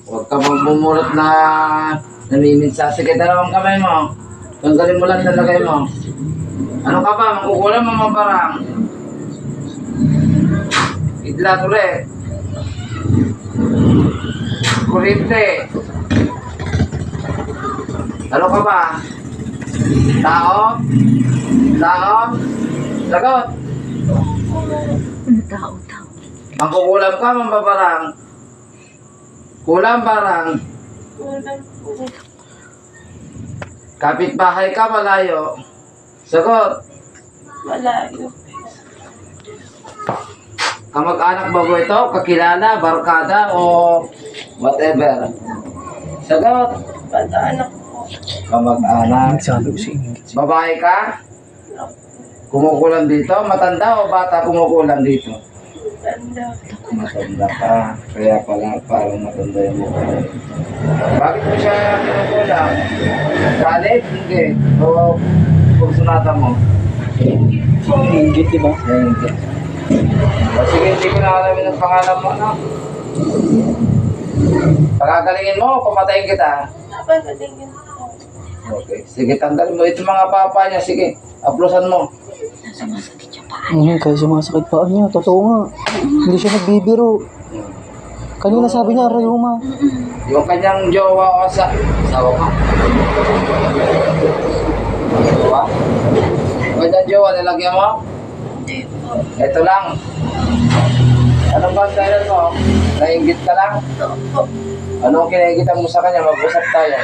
Huwag ka magmumulot na namiminsa. Sige, dalawang kamay mo. Tanggalin mo lang talagay mo. Ano ka ba? Makukulang mo mabarang. Idlat ulit. Kurente. Ano ka ba? Tao? Tao? Sagot. Tao. Mangkukulam ka, mambabarang. Kulang barang. Kulang po. Kapitbahay ka, malayo. Sagot. Malayo. Kamag-anak ba po ito? Kakilala, barkada, o whatever? Sagot. Bata-anak po. Kamag-anak. Sabi ko si Babae ka? Kumukulan dito? Matanda o bata kumukulan dito? Tanda. Matanda ka. Kaya pala parang matanda yung mukha. Bakit mo siya kinukulang? Galit? Hindi. O kursunata mo? Inggit, di ba? Hindi. O sige, hindi ko na alamin ang pangalan mo, no? Pagagalingin mo, pamatayin kita. Napagalingin po. Okay. Sige, tanggalin mo. Ito mga papa niya. Sige, aplosan mo. Sumasakit yung paa. Kaya sumasakit pa niya. Totoo nga. Hindi siya nagbibiro. Kanina sabi niya, rayuma. Yung kanyang jowa o asawa ko. Jowa? Yung kanyang jowa, nilagyan mo? Hindi po. Ito lang. Anong ba dahilan mo? Nainggit ka lang? Opo. Anong kinaingitan mo sa kanya? Mag-usap tayo.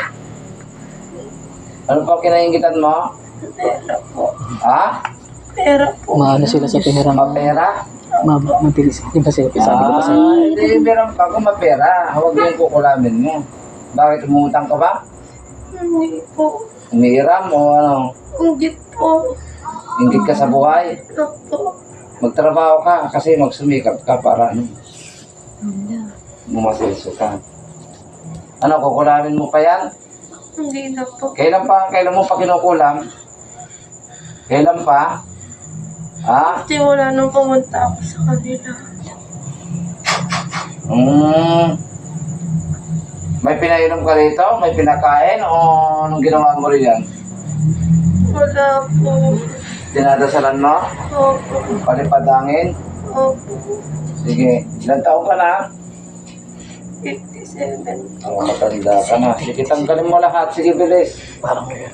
Ano pa kinaingitan mo? Pera po. Ha? Pera po. Maano sila sa pera. Mapera? Mabilis. Di ba sabi ko pa sa'yo? Hindi, meron pa kung mapera. Huwag yung kukulamin mo. Bakit umutang ka ba? Hindi po. Umiiram o ano? Hindi po. Inggit ka sa buhay? Opo. Magtrabaho ka kasi magsumikap ka para ano, Wala. bumasilso ka. Ano, kukulamin mo pa yan? Hindi na po. Kailan mo pa kinukulam? Kailan pa? Ha? Simula nung pumunta ako sa kanila. May pinainom ka rito? May pinakain? O anong ginawa mo rin yan? Wala po. Dinadasalan mo? Opo. Palipadangin? Opo. Sige, ilang taon ka na? 57. Oh, matanda ka na. Sige, tanggalin mo lahat. Sige, bilis. Parang yun.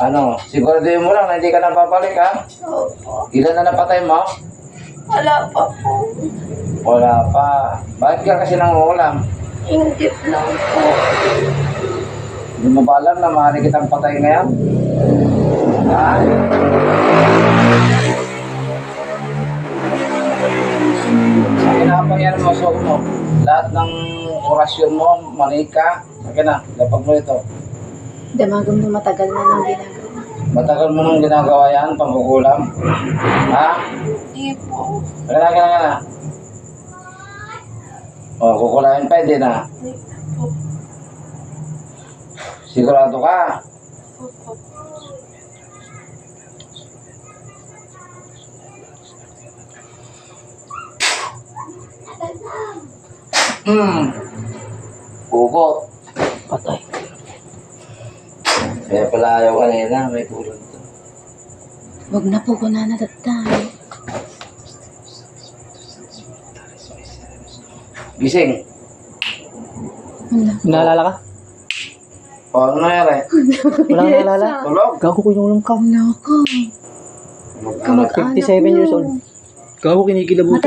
Ano, siguraduhin mo lang na hindi ka na babalik, ha? Opo. Ilan na napatay mo? Wala pa po. Wala pa. Bakit ka kasi nangungulam? Ingit lang po. Hindi mo ba alam na maaari kitang patay ngayon? Ha? Ang yan mo, so mo. Lahat ng orasyon mo, manika. Sige na, lapag mo ito. Damagam na matagal na nang ginagawa. Matagal mo nang ginagawa yan, pangkukulam. Ha? Hindi po. Kaya. O, kukulain pa, hindi na. Hindi po. Sigurado ka. Opo. Ugot. Patay. Kaya pala ayaw kanina, may kulang to. Huwag na po ko na natatay. Gising. Wala. Naalala ka? O, ano nangyari? Wala kang naalala? Tulog? Gago ko yung ka. Wala ka. Mag-anak. 57 years old. Gago kinikilabutan.